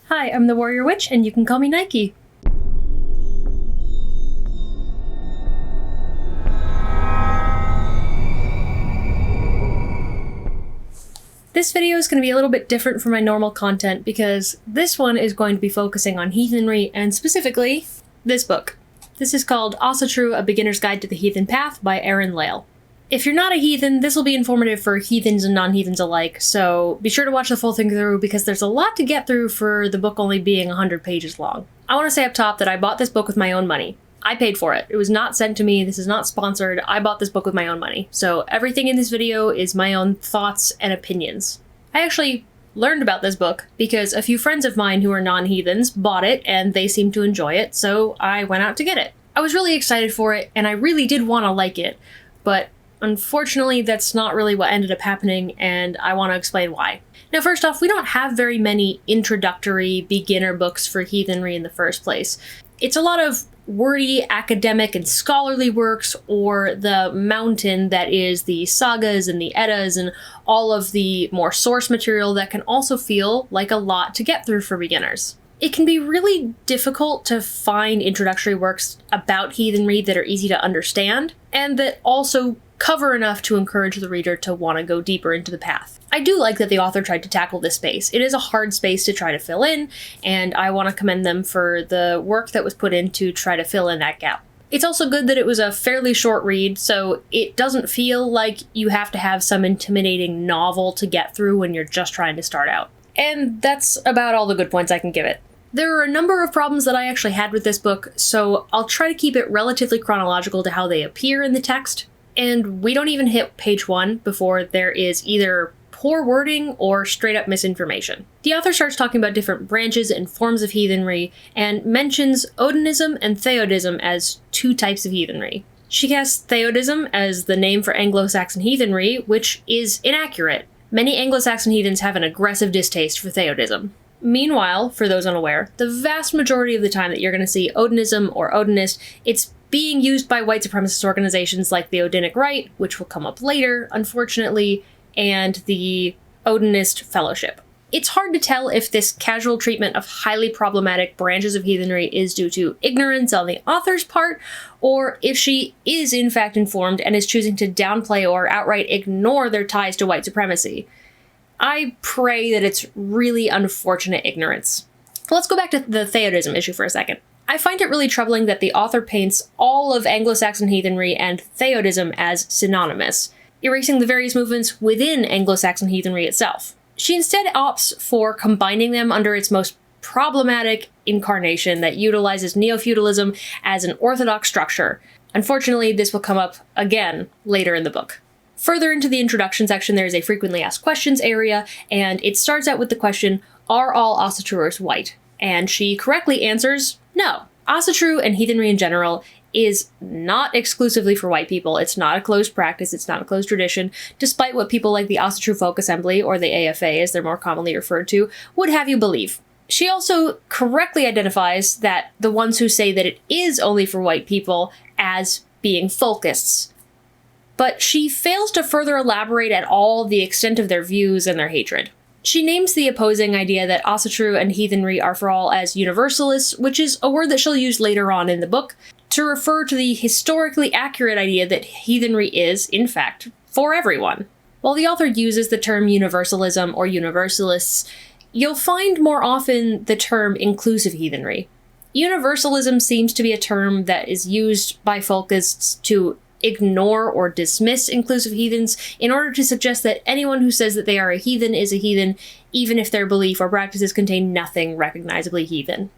Hi, I'm the Warrior Witch, and you can call me Nike. This video is going to be a little bit different from my normal content because this one is going to be focusing on heathenry and specifically this book. This is called Asatru, A Beginner's Guide to the Heathen Path by Aaron Lale. If you're not a heathen, this will be informative for heathens and non-heathens alike, so be sure to watch the full thing through because there's a lot to get through for the book only being 100 pages long. I want to say up top that I bought this book with my own money. I paid for it. It was not sent to me. This is not sponsored. I bought this book with my own money. So everything in this video is my own thoughts and opinions. I actually learned about this book because a few friends of mine who are non-heathens bought it and they seemed to enjoy it, so I went out to get it. I was really excited for it and I really did want to like it, but unfortunately that's not really what ended up happening, and I want to explain why. Now, first off, we don't have very many introductory beginner books for heathenry in the first place. It's a lot of wordy academic and scholarly works, or the mountain that is the sagas and the Eddas and all of the more source material that can also feel like a lot to get through for beginners. It can be really difficult to find introductory works about heathenry that are easy to understand, and that also cover enough to encourage the reader to want to go deeper into the path. I do like that the author tried to tackle this space. It is a hard space to try to fill in, and I want to commend them for the work that was put in to try to fill in that gap. It's also good that it was a fairly short read, so it doesn't feel like you have to have some intimidating novel to get through when you're just trying to start out. And that's about all the good points I can give it. There are a number of problems that I actually had with this book, so I'll try to keep it relatively chronological to how they appear in the text. And we don't even hit page 1 before there is either poor wording or straight up misinformation. The author starts talking about different branches and forms of heathenry and mentions Odinism and Theodism as two types of heathenry. She casts Theodism as the name for Anglo-Saxon heathenry, which is inaccurate. Many Anglo-Saxon heathens have an aggressive distaste for Theodism. Meanwhile, for those unaware, the vast majority of the time that you're going to see Odinism or Odinist, it's being used by white supremacist organizations like the Odinic Rite, which will come up later, unfortunately, and the Odinist Fellowship. It's hard to tell if this casual treatment of highly problematic branches of heathenry is due to ignorance on the author's part, or if she is in fact informed and is choosing to downplay or outright ignore their ties to white supremacy. I pray that it's really unfortunate ignorance. Let's go back to the Theodism issue for a second. I find it really troubling that the author paints all of Anglo-Saxon heathenry and Theodism as synonymous, erasing the various movements within Anglo-Saxon heathenry itself. She instead opts for combining them under its most problematic incarnation that utilizes neo-feudalism as an orthodox structure. Unfortunately, this will come up again later in the book. Further into the introduction section, there is a frequently asked questions area, and it starts out with the question, are all Asatruers white? And she correctly answers, no. Asatru and heathenry in general is not exclusively for white people. It's not a closed practice. It's not a closed tradition, despite what people like the Asatru Folk Assembly, or the AFA as they're more commonly referred to, would have you believe. She also correctly identifies that the ones who say that it is only for white people as being folkists. But she fails to further elaborate at all the extent of their views and their hatred. She names the opposing idea that Asatru and heathenry are for all as universalists, which is a word that she'll use later on in the book, to refer to the historically accurate idea that heathenry is, in fact, for everyone. While the author uses the term universalism or universalists, you'll find more often the term inclusive heathenry. Universalism seems to be a term that is used by folkists to ignore or dismiss inclusive heathens in order to suggest that anyone who says that they are a heathen is a heathen, even if their belief or practices contain nothing recognizably heathen.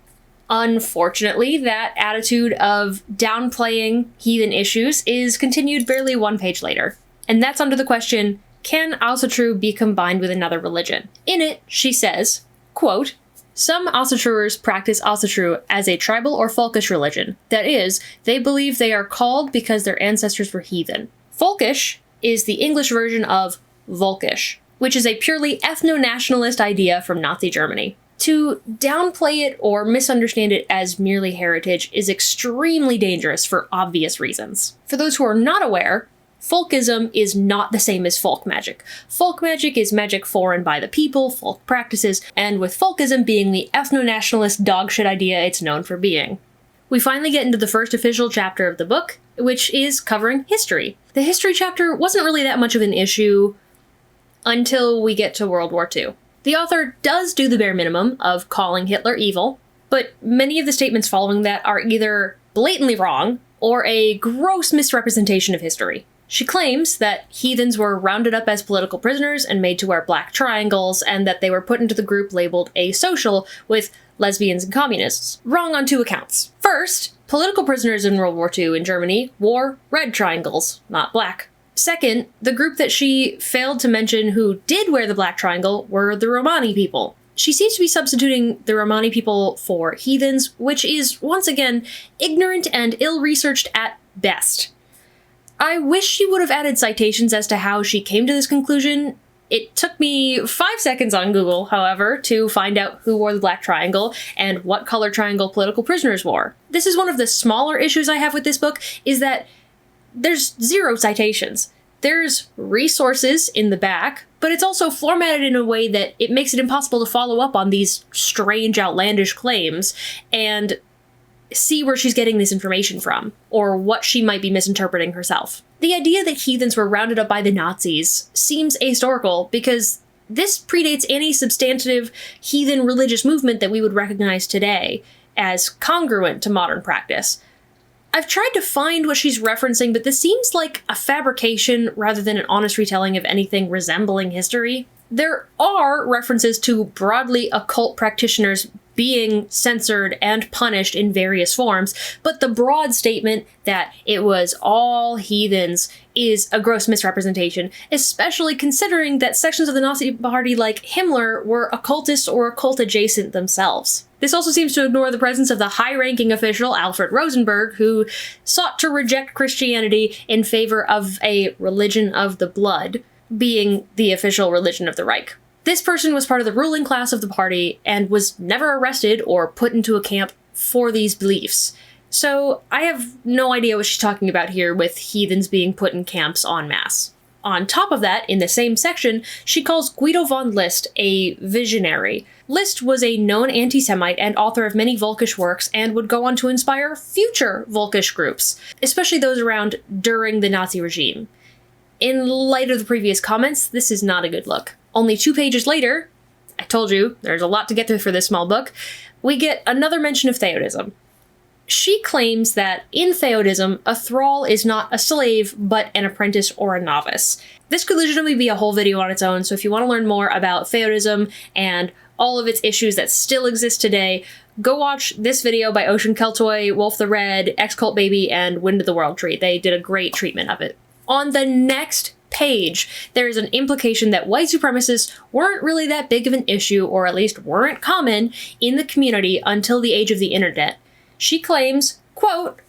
Unfortunately, that attitude of downplaying heathen issues is continued barely one page later. And that's under the question, can Asatru be combined with another religion? In it, she says, quote, some Asatruers practice Asatru as a tribal or folkish religion. That is, they believe they are called because their ancestors were heathen. Folkish is the English version of Volkish, which is a purely ethno-nationalist idea from Nazi Germany. To downplay it or misunderstand it as merely heritage is extremely dangerous for obvious reasons. For those who are not aware, Folkism is not the same as folk magic. Folk magic is magic for and by the people, folk practices, and with folkism being the ethno-nationalist dogshit idea it's known for being. We finally get into the first official chapter of the book, which is covering history. The history chapter wasn't really that much of an issue until we get to World War II. The author does do the bare minimum of calling Hitler evil, but many of the statements following that are either blatantly wrong or a gross misrepresentation of history. She claims that heathens were rounded up as political prisoners and made to wear black triangles, and that they were put into the group labeled asocial with lesbians and communists. Wrong on two accounts. First, political prisoners in World War II in Germany wore red triangles, not black. Second, the group that she failed to mention who did wear the black triangle were the Romani people. She seems to be substituting the Romani people for heathens, which is, once again, ignorant and ill-researched at best. I wish she would have added citations as to how she came to this conclusion. It took me 5 seconds on Google, however, to find out who wore the black triangle and what color triangle political prisoners wore. This is one of the smaller issues I have with this book, is that there's zero citations. There's resources in the back, but it's also formatted in a way that it makes it impossible to follow up on these strange, outlandish claims and see where she's getting this information from, or what she might be misinterpreting herself. The idea that heathens were rounded up by the Nazis seems ahistorical because this predates any substantive heathen religious movement that we would recognize today as congruent to modern practice. I've tried to find what she's referencing, but this seems like a fabrication rather than an honest retelling of anything resembling history. There are references to broadly occult practitioners being censored and punished in various forms, but the broad statement that it was all heathens is a gross misrepresentation, especially considering that sections of the Nazi Party like Himmler were occultists or occult adjacent themselves. This also seems to ignore the presence of the high-ranking official Alfred Rosenberg, who sought to reject Christianity in favor of a religion of the blood, being the official religion of the Reich. This person was part of the ruling class of the party and was never arrested or put into a camp for these beliefs. So I have no idea what she's talking about here with heathens being put in camps en masse. On top of that, in the same section, she calls Guido von List a visionary. List was a known anti-Semite and author of many Volkish works and would go on to inspire future Volkish groups, especially those around during the Nazi regime. In light of the previous comments, this is not a good look. Only 2 pages later, I told you, there's a lot to get through for this small book, we get another mention of theodism. She claims that in theodism, a thrall is not a slave, but an apprentice or a novice. This could legitimately be a whole video on its own, so if you want to learn more about theodism and all of its issues that still exist today, go watch this video by Ocean Keltoy, Wolfe the Red, X-Cult Baby, and Wind of the World Tree. They did a great treatment of it. On the next page, there is an implication that white supremacists weren't really that big of an issue, or at least weren't common, in the community until the age of the internet. She claims, quote,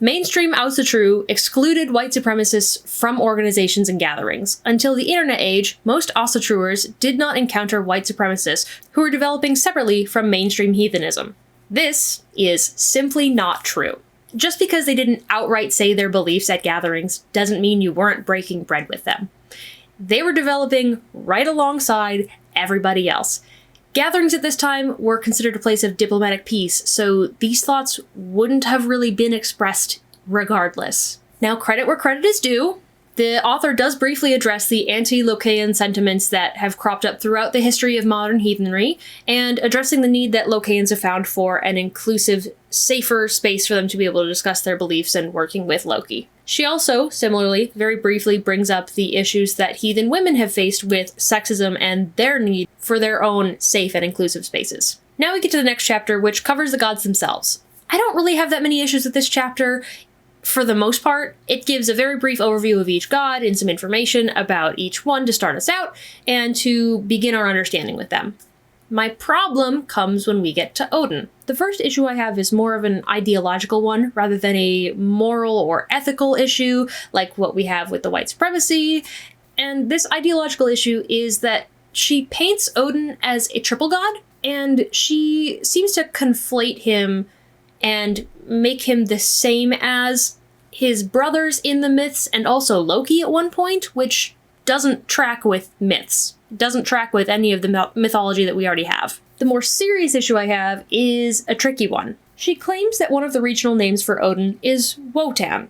mainstream Aussatru excluded white supremacists from organizations and gatherings. Until the internet age, most Aussatruers did not encounter white supremacists who were developing separately from mainstream heathenism. This is simply not true. Just because they didn't outright say their beliefs at gatherings doesn't mean you weren't breaking bread with them. They were developing right alongside everybody else. Gatherings at this time were considered a place of diplomatic peace, so these thoughts wouldn't have really been expressed regardless. Now, credit where credit is due. The author does briefly address the anti-Locaean sentiments that have cropped up throughout the history of modern heathenry, and addressing the need that Locaeans have found for an inclusive, safer space for them to be able to discuss their beliefs and working with Loki. She also, similarly, very briefly brings up the issues that heathen women have faced with sexism and their need for their own safe and inclusive spaces. Now we get to the next chapter, which covers the gods themselves. I don't really have that many issues with this chapter. For the most part, it gives a very brief overview of each god and some information about each one to start us out and to begin our understanding with them. My problem comes when we get to Odin. The first issue I have is more of an ideological one rather than a moral or ethical issue like what we have with the white supremacy. And this ideological issue is that she paints Odin as a triple god, and she seems to conflate him and make him the same as his brothers in the myths, and also Loki at one point, which doesn't track with myths. Doesn't track with any of the mythology that we already have. The more serious issue I have is a tricky one. She claims that one of the regional names for Odin is Wotan.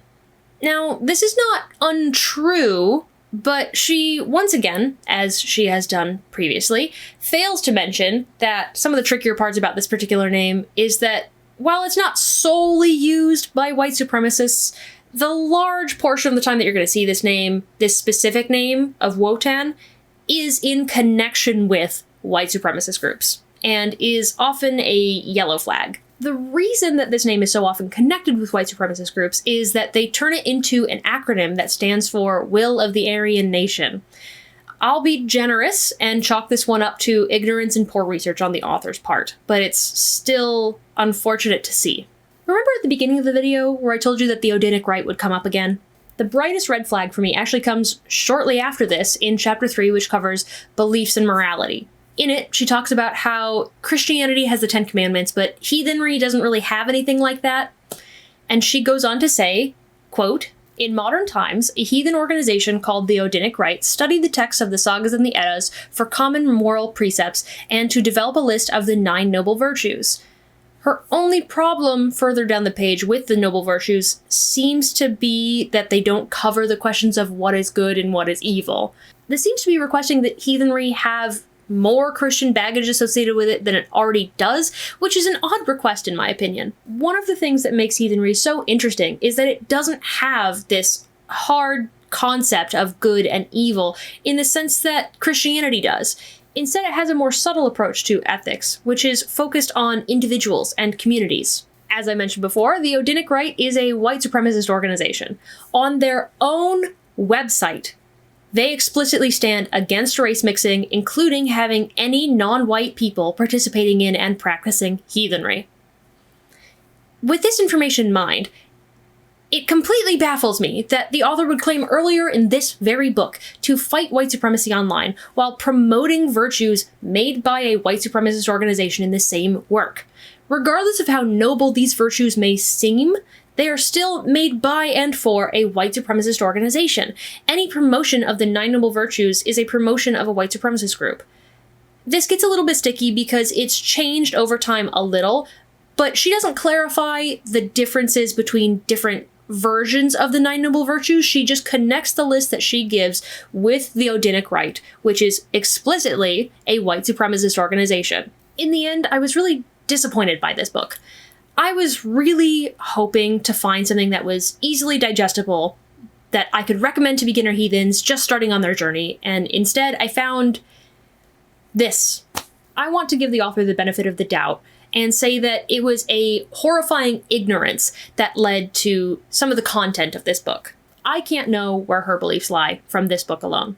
Now, this is not untrue, but she, once again, as she has done previously, fails to mention that some of the trickier parts about this particular name is that while it's not solely used by white supremacists, the large portion of the time that you're going to see this name, this specific name of Wotan, is in connection with white supremacist groups, and is often a yellow flag. The reason that this name is so often connected with white supremacist groups is that they turn it into an acronym that stands for Will of the Aryan Nation. I'll be generous and chalk this one up to ignorance and poor research on the author's part, but it's still unfortunate to see. Remember at the beginning of the video where I told you that the Odinic Rite would come up again? The brightest red flag for me actually comes shortly after this in Chapter 3, which covers beliefs and morality. In it, she talks about how Christianity has the 10 Commandments, but heathenry doesn't really have anything like that. And she goes on to say, quote, "In modern times, a heathen organization called the Odinic Rite studied the texts of the sagas and the Eddas for common moral precepts and to develop a list of the 9 noble virtues. Her only problem further down the page with the noble virtues seems to be that they don't cover the questions of what is good and what is evil. This seems to be requesting that heathenry have more Christian baggage associated with it than it already does, which is an odd request in my opinion. One of the things that makes heathenry so interesting is that it doesn't have this hard concept of good and evil in the sense that Christianity does. Instead, it has a more subtle approach to ethics, which is focused on individuals and communities. As I mentioned before, the Odinic Rite is a white supremacist organization. On their own website, they explicitly stand against race mixing, including having any non-white people participating in and practicing heathenry. With this information in mind, it completely baffles me that the author would claim earlier in this very book to fight white supremacy online while promoting virtues made by a white supremacist organization in the same work. Regardless of how noble these virtues may seem, they are still made by and for a white supremacist organization. Any promotion of the 9 noble virtues is a promotion of a white supremacist group. This gets a little bit sticky because it's changed over time a little, but she doesn't clarify the differences between different versions of the 9 noble virtues. She just connects the list that she gives with the Odinic Rite, which is explicitly a white supremacist organization. In the end, I was really disappointed by this book. I was really hoping to find something that was easily digestible, that I could recommend to beginner heathens just starting on their journey, and instead I found this. I want to give the author the benefit of the doubt and say that it was a horrifying ignorance that led to some of the content of this book. I can't know where her beliefs lie from this book alone.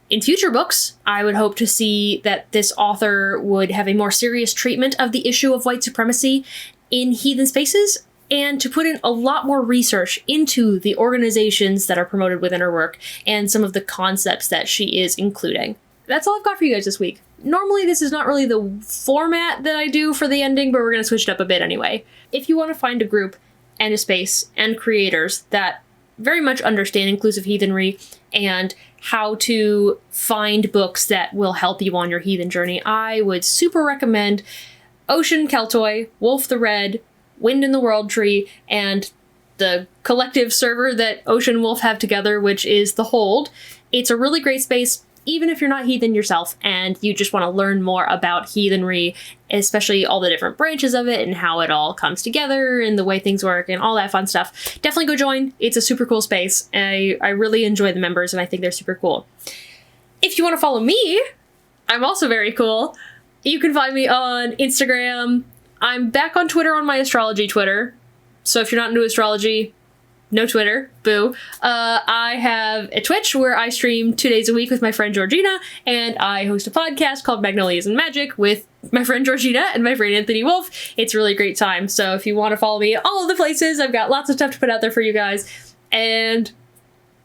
In future books, I would hope to see that this author would have a more serious treatment of the issue of white supremacy in heathen spaces, and to put in a lot more research into the organizations that are promoted within her work and some of the concepts that she is including. That's all I've got for you guys this week. Normally this is not really the format that I do for the ending, but we're going to switch it up a bit anyway. If you want to find a group and a space and creators that very much understand inclusive heathenry and how to find books that will help you on your heathen journey, I would super recommend Ocean Keltoy, Wolfe the Red, Wind in the World Tree, and the collective server that Ocean and Wolfe have together, which is The Hold. It's a really great space, even if you're not heathen yourself and you just want to learn more about heathenry, especially all the different branches of it and how it all comes together and the way things work and all that fun stuff. Definitely go join. It's a super cool space. I really enjoy the members and I think they're super cool. If you want to follow me, I'm also very cool. You can find me on Instagram. I'm back on Twitter on my astrology Twitter. So if you're not into astrology, no Twitter, boo. I have a Twitch where I stream 2 days a week with my friend Georgina, and I host a podcast called Magnolias Magic with my friend Georgina and my friend Anthony Wolfe. It's a really great time. So if you want to follow me all of the places, I've got lots of stuff to put out there for you guys. And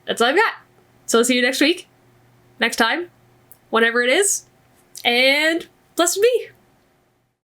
that's all I've got. So I'll see you next week, next time, whenever it is. And blessed be.